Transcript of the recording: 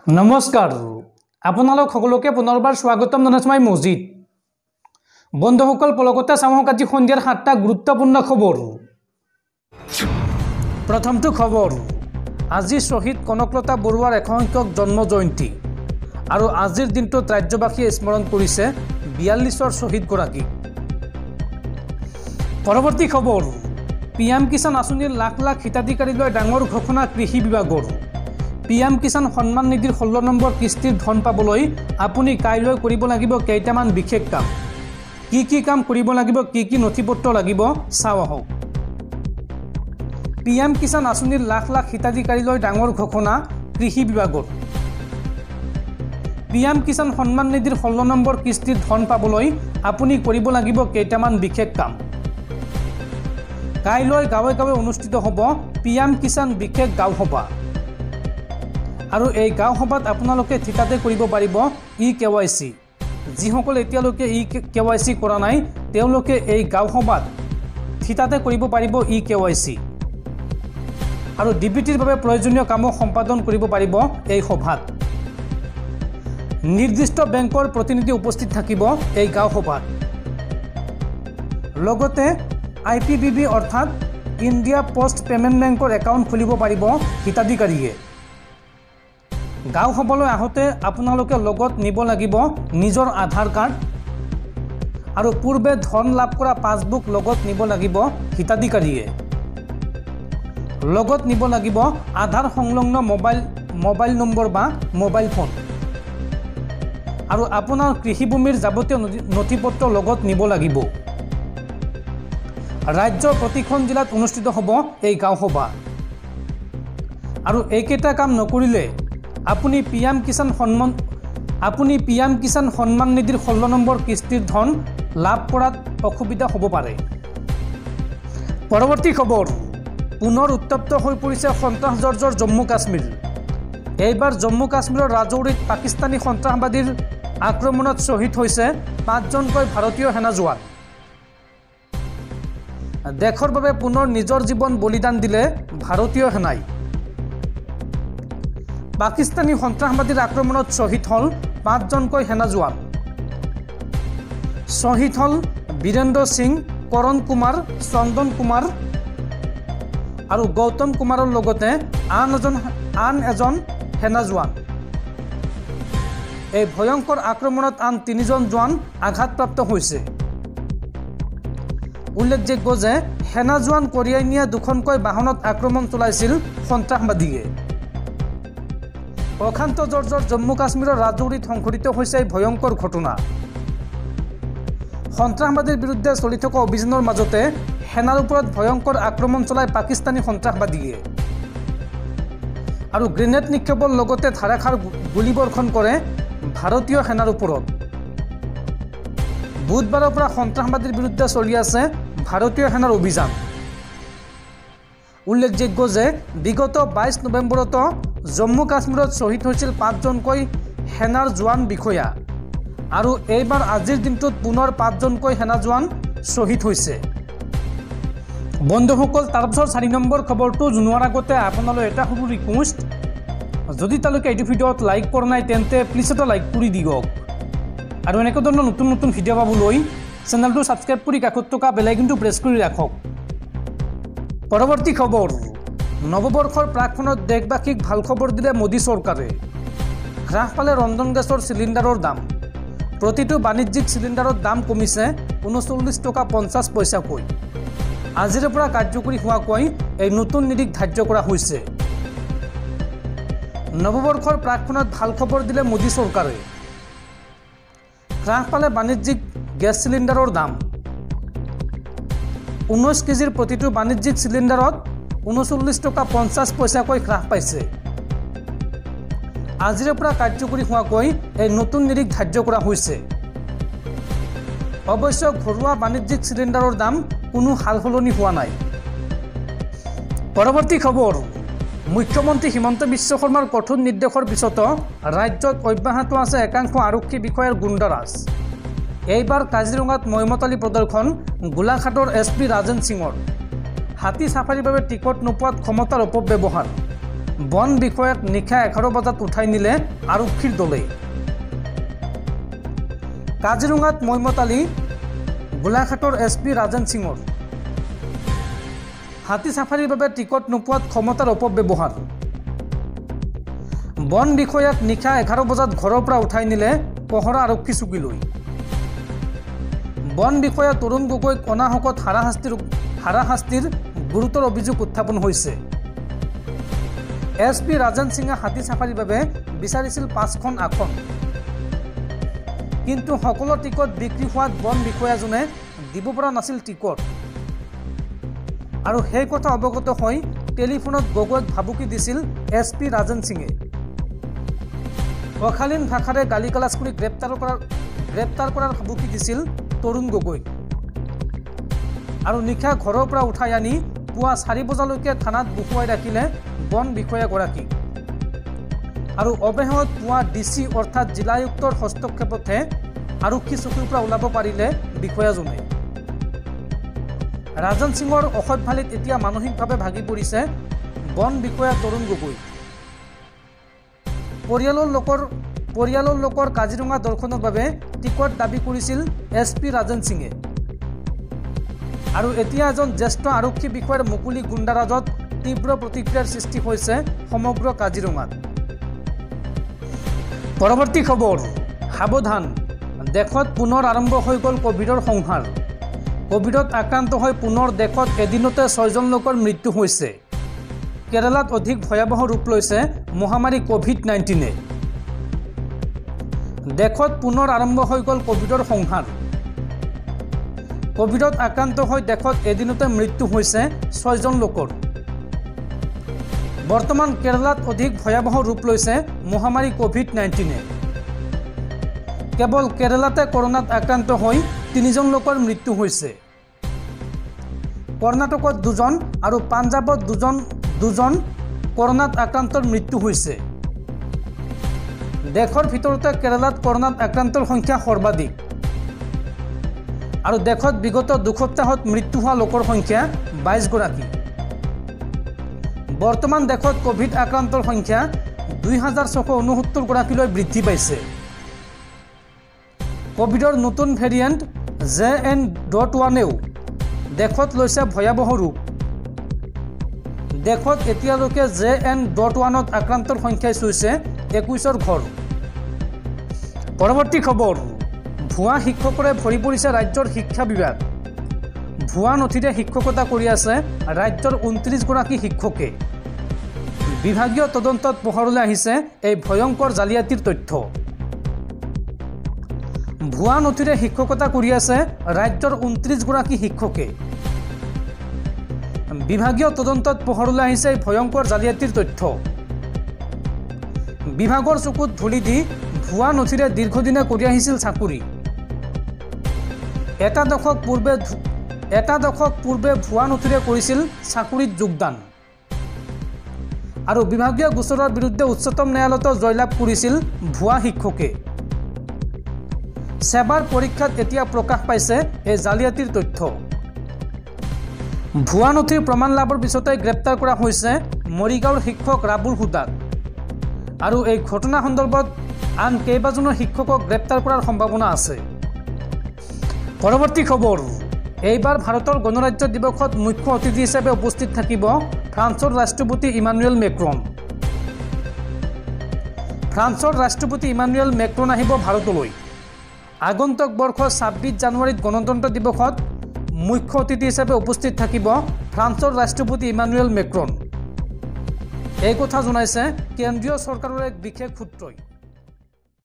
নমস্কাৰ আপোনালোক সকলোকে পুনৰবাৰ স্বাগতম জনাইছো মই মজিদ বন্ধুসকল পলকতে চামক আজি সন্ধিয়াৰ 7টা গুৰুত্বপূৰ্ণ খবৰ প্ৰথমটো খবৰ আজি শহীদ কনকলতা বৰুৱাৰ 100সংখ্যক জন্ম জয়ন্তী আৰু আজিৰ দিনটোত ৰাজ্যবাসীয়ে স্মৰণ কৰিছে 42ৰ শহীদ গৰাকী পৰৱৰ্তী খবৰ পিএম কিষাণ আঁচনিৰ লাখ লাখ হিতাধিকাৰীলৈ ডাঙৰ ঘোষণা কৃষি বিভাগৰ পিএম কিষাণ সন্মান নিধিৰ 16 নম্বৰ কিস্তিৰ ধন পাবলৈ আপুনি কাইলৈ কৰিব লাগিব কেইটামান বিশেষ কাম কি কাম কৰিব লাগিব কি নথিপত্ৰ লাগিব চাও আহক পিএম কিষাণ আঁচনিৰ লাখ লাখ হিতাধিকাৰীলৈ ডাঙৰ ঘোষণা কৃষি বিভাগৰ পিএম কিষাণ সন্মান নিধিৰ 16 নম্বৰ কিস্তিৰ ধন পাবলৈ আপুনি কৰিব লাগিব কেইটামান বিশেষ কাম কাইলৈ গাঁৱে গাঁৱে অনুষ্ঠিত হ'ব পিএম কিষাণ বিশেষ গাঁও সভা আৰু এই গাঁও সভাত আপোনালোকে ঠিকাতে কৰিব পাৰিব KYC যিসকল এতিয়ালৈকে KYC কৰা নাই তেওঁলোকে এই গাঁও সভাত ঠিকাতে কৰিব পাৰিব KYC আৰু ডিবিটিৰ বাবে প্ৰয়োজনীয় কাম সম্পাদন কৰিব পাৰিব এই সভাত নিৰ্দিষ্ট বেংকৰ প্ৰতিনিধি উপস্থিত থাকিব এই গাঁও সভাত লগতে IPPB অৰ্থাৎ ইণ্ডিয়া পোষ্ট পেমেণ্ট বেংকৰ একাউণ্ট খুলিব পাৰিব হিতাধিকাৰীয়ে গাঁও সভালৈ আহোঁতে আপোনালোকে লগত নিব লাগিব নিজৰ আধাৰ কাৰ্ড আৰু পূৰ্বে ধন লাভ কৰা পাছবুক লগত নিব লাগিব হিতাধিকাৰীয়ে লগত নিব লাগিব আধাৰ সংলগ্ন মোবাইল নম্বৰ বা মোবাইল ফোন আৰু আপোনাৰ কৃষিভূমিৰ যাৱতীয় নথিপত্ৰ লগত নিব লাগিব ৰাজ্যৰ প্ৰতিখন জিলাত অনুষ্ঠিত হ'ব এই গাঁও সভা আৰু এইকেইটা কাম নকৰিলে আপুনি পিএম কিষাণ সন্মান নিধিৰ 16 নম্বৰ কিস্তিৰ ধন লাভ কৰাত অসুবিধা হ'ব পাৰে পৰৱৰ্তী খবৰ পুনৰ উত্তপ্ত হৈ পৰিছে সন্ত্ৰাসজৰ্জৰ জম্মু কাশ্মীৰ এইবাৰ জম্মু কাশ্মীৰৰ ৰাজৌৰীত পাকিস্তানী সন্ত্ৰাসবাদীৰ আক্ৰমণত শ্বহীদ হৈছে 5জনকৈ ভাৰতীয় সেনা জোৱান দেশৰ বাবে পুনৰ নিজৰ জীৱন বলিদান দিলে ভাৰতীয় সেনাই পাকিস্তানী সন্ত্ৰাসবাদীৰ আক্ৰমণত শ্বহীদ হল 5জনকৈ সেনা জোৱান শ্বহীদ হল বীৰেন্দ্ৰ সিং কৰণ কুমাৰ চন্দন কুমাৰ আৰু গৌতম কুমাৰৰ লগতে আন এজন সেনা জোৱান এই ভয়ংকৰ আক্ৰমণত আন 3জন জোৱান আঘাতপ্ৰাপ্ত হৈছে উল্লেখযোগ্য যে সেনা জোৱান কঢ়িয়াই নিয়া 2খনকৈ বাহনত আক্ৰমণ চলাইছিল সন্ত্ৰাসবাদীয়ে অশান্ত জৰ্জৰ জম্মু কাশ্মীৰৰ ৰাজৌৰীত সংঘটিত হৈছে এই ভয়ংকৰ ঘটনা সন্ত্ৰাসবাদীৰ বিৰুদ্ধে চলি থকা অভিযানৰ মাজতে সেনাৰ ওপৰত ভয়ংকৰ আক্ৰমণ চলাই পাকিস্তানী সন্ত্ৰাসবাদীয়ে আৰু গ্ৰেনেড নিক্ষেপৰ লগতে ধাৰাসাৰ গুলীবৰ্ষণ কৰে ভাৰতীয় সেনাৰ ওপৰত বুধবাৰৰ পৰা সন্ত্ৰাসবাদীৰ বিৰুদ্ধে চলি আছে ভাৰতীয় সেনাৰ অভিযান উল্লেখযোগ্য যে বিগত 22 নৱেম্বৰত জম্মু কাশ্মীৰত শ্বহীদ হৈছিল 5জনকৈ সেনাৰ জোৱান বিষয়া আৰু এইবাৰ আজিৰ দিনটোত পুনৰ 5জনকৈ সেনা জোৱান শ্বহীদ হৈছে বন্ধুসকল তাৰপিছত 4 নম্বৰ খবৰটো জনোৱাৰ আগতে আপোনালৈ এটা সৰু ৰিকুৱেষ্ট যদি তালৈকে এইটো ভিডিঅ'ত লাইক কৰা নাই তেন্তে প্লিজ এটা লাইক কৰি দিয়ক আৰু এনেকুৱা ধৰণৰ নতুন ভিডিঅ' পাবলৈ চেনেলটো ছাবস্ক্ৰাইব কৰি কাষত থকা বেল আইকনটো প্ৰেছ কৰি ৰাখক পৰৱৰ্তী খবৰ নৱবৰ্ষৰ প্ৰাকক্ষণত দেশবাসীক ভাল খবৰ দিলে মোদী চৰকাৰে হ্ৰাস পালে ৰন্ধন গেছৰ চিলিণ্ডাৰৰ দাম প্ৰতিটো বাণিজ্যিক চিলিণ্ডাৰৰ দাম কমিছে 39 টকা 50 পইচাকৈ আজিৰে পৰা কাৰ্যকৰী হোৱাকৈ এই নতুন নিৰিখ ধাৰ্য কৰা হৈছে নৱবৰ্ষৰ প্ৰাকক্ষণত ভাল খবৰ দিলে মোদী চৰকাৰে হ্ৰাস পালে বাণিজ্যিক গেছ চিলিণ্ডাৰৰ দাম 19 কেজিৰ প্ৰতিটো বাণিজ্যিক চিলিণ্ডাৰত 39 টকা 50 পইচাকৈ হ্ৰাস পাইছে আজিৰে পৰা কাৰ্যকৰী হোৱাকৈ এই নতুন নিৰিখ ধাৰ্য কৰা হৈছে অৱশ্যে ঘৰুৱা বাণিজ্যিক চিলিণ্ডাৰৰ দাম কোনো সালসলনি হোৱা নাই পৰৱৰ্তী খবৰ মুখ্যমন্ত্ৰী হিমন্ত বিশ্ব শৰ্মাৰ কঠোৰ নিৰ্দেশৰ পিছতো ৰাজ্যত অব্যাহত আছে একাংশ আৰক্ষী বিষয়াৰ গুণ্ডাৰাজ এইবাৰ কাজিৰঙাত মৈমতালী প্ৰদৰ্শন গোলাঘাটৰ SP ৰাজেন সিঙৰ হাতী সাফাৰীৰ বাবে টিকট নোপোৱাত ক্ষমতাৰ অপব্যৱহাৰ বন বিষয়াক নিশা 11 বজাত উঠাই নিলে আৰক্ষীৰ দলে। কাজিৰঙাত মৈমতালি গোলাঘাটৰ SP ৰাজেন সিঙৰ। হাতী সাফাৰীৰ বাবে টিকট নোপোৱাত ক্ষমতাৰ অপব্যৱহাৰ। বন বিষয়াক নিশা 11 বজাত ঘৰৰ পৰা উঠাই নিলে পহৰা আৰক্ষী চকীলৈ। বন বিষয়া তৰুণ গগৈক অনাহকত হাৰাশাস্তিৰ গুৰুতৰ অভিযোগ উত্থাপন হৈছে। SP ৰাজেন সিঙে হাতী সাফাৰীৰ বাবে বিচাৰিছিল 5খন আসন, কিন্তু সকলো টিকট বিক্ৰী হোৱাত বন বিষয়াজনে দিব পৰা নাছিল টিকট, আৰু সেই কথা অৱগত হৈ টেলিফোনত গগৈক ভাবুকি দিছিল SP ৰাজেন সিঙে। অশালীন ভাষাৰে গালি গালাজ কৰি গ্ৰেপ্তাৰ কৰাৰ ভাবুকি দিছিল তৰুণ গগৈক, আৰু নিশা ঘৰৰ পৰা উঠাই আনি পুৱা 4 বজালৈকে থানাত বহুৱাই ৰাখিলে বন বিষয়াগৰাকীক, আৰু অৱশেষত পুৱা DC অৰ্থাৎ জিলায়ুক্তৰ হস্তক্ষেপতহে আৰক্ষী চকীৰ পৰা ওলাব পাৰিলে বিষয়াজনে। ৰাজেন সিঙৰ অসভ্যালিত এতিয়া মানসিকভাৱে ভাগি পৰিছে বন বিষয়া তৰুণ গগৈ। পৰিয়ালৰ লোকৰ কাজিৰঙা দৰ্শনৰ বাবে টিকট দাবী কৰিছিল SP ৰাজেন সিঙে, আৰু এতিয়া এজন জ্যেষ্ঠ আৰক্ষী বিষয়াৰ মুকলি গুণ্ডাৰাজত তীব্ৰ প্ৰতিক্ৰিয়াৰ সৃষ্টি হৈছে সমগ্ৰ কাজিৰঙাত। পৰৱৰ্তী খবৰ, সাৱধান, দেশত পুনৰ আৰম্ভ হৈ গ'ল কোভিডৰ সংহাৰ। কোভিডত আক্ৰান্ত হৈ পুনৰ দেশত এদিনতে 6জন লোকৰ মৃত্যু হৈছে। কেৰালাত অধিক ভয়াৱহ ৰূপ লৈছে মহামাৰী COVID-19। দেশত পুনৰ আৰম্ভ হৈ গ'ল কোভিডৰ সংহাৰ। কোভিডত আক্ৰান্ত হৈ দেশত এদিনতে মৃত্যু হৈছে 6জন লোকৰ। বৰ্তমান কেৰালাত অধিক ভয়াৱহ ৰূপ লৈছে মহামাৰী COVID-19। কেৱল কেৰালাতে কৰোনাত আক্ৰান্ত হৈ 3জন লোকৰ মৃত্যু হৈছে। কৰ্ণাটকত 2জন আৰু পাঞ্জাৱত দুজন কৰোনাত আক্ৰান্তৰ মৃত্যু হৈছে। দেশৰ ভিতৰতে কেৰালাত কৰোনাত আক্ৰান্তৰ সংখ্যা সৰ্বাধিক, আৰু দেশত বিগত 2 সপ্তাহত মৃত্যু হোৱা লোকৰ সংখ্যা 22 গৰাকী। বৰ্তমান দেশত কোভিড আক্ৰান্তৰ সংখ্যা 2669 গৰাকীলৈ বৃদ্ধি পাইছে। কোভিডৰ নতুন ভেৰিয়েণ্ট JN.1ও দেশত লৈছে ভয়াৱহ ৰূপ। দেশত এতিয়ালৈকে JN.1ত আক্ৰান্তৰ সংখ্যাই চুইছে 21ৰ ঘৰ। পৰৱৰ্তী খবৰ, ভুৱা শিক্ষকৰে ভৰি পৰিছে ৰাজ্যৰ শিক্ষা বিভাগ। ভুৱা নথিৰে শিক্ষকতা কৰি আছে ৰাজ্যৰ 29 গৰাকী শিক্ষকে। বিভাগীয় তদন্তত পোহৰলৈ আহিছে এই ভয়ংকৰ জালিয়াতিৰ তথ্য। ভুৱা নথিৰে শিক্ষকতা কৰি আছে ৰাজ্যৰ 29 গৰাকী শিক্ষকে। বিভাগীয় তদন্তত পোহৰলৈ আহিছে এই ভয়ংকৰ জালিয়াতিৰ তথ্য। বিভাগৰ চকুত ধূলি দি ভুৱা নথিৰে দীৰ্ঘদিনে কৰি আহিছিল চাকৰি। এটা দশক পূৰ্বে ভুৱা নথিৰে কৰিছিল চাকৰিত যোগদান, আৰু বিভাগীয় গোচৰৰ বিৰুদ্ধে উচ্চতম ন্যায়ালয়ত জয়লাভ কৰিছিল ভুৱা শিক্ষকে। সেৱাৰ পৰীক্ষাত এতিয়া প্ৰকাশ পাইছে এই জালিয়াতিৰ তথ্য। ভুৱা নথিৰ প্ৰমাণ লাভৰ পিছতে গ্ৰেপ্তাৰ কৰা হৈছে মৰিগাঁৱৰ শিক্ষক ৰাবুল হুদাক, আৰু এই ঘটনা সন্দৰ্ভত আন কেইবাজনো শিক্ষকক গ্ৰেপ্তাৰ কৰাৰ সম্ভাৱনা আছে। পৰৱৰ্তী খবৰ, এইবাৰ ভাৰতৰ গণৰাজ্য দিৱসত মুখ্য অতিথি হিচাপে উপস্থিত থাকিব ফ্ৰান্সৰ ৰাষ্ট্ৰপতি ইমানুৱেল মেক্ৰন। ফ্ৰান্সৰ ৰাষ্ট্ৰপতি ইমানুৱেল মেক্ৰন আহিব ভাৰতলৈ। আগন্তুক বৰ্ষৰ 26 জানুৱাৰীত গণতন্ত্ৰ দিৱসত মুখ্য অতিথি হিচাপে উপস্থিত থাকিব ফ্ৰান্সৰ ৰাষ্ট্ৰপতি ইমানুৱেল মেক্ৰন। এই কথা জনাইছে কেন্দ্ৰীয় চৰকাৰৰ এক বিশেষ সূত্ৰই।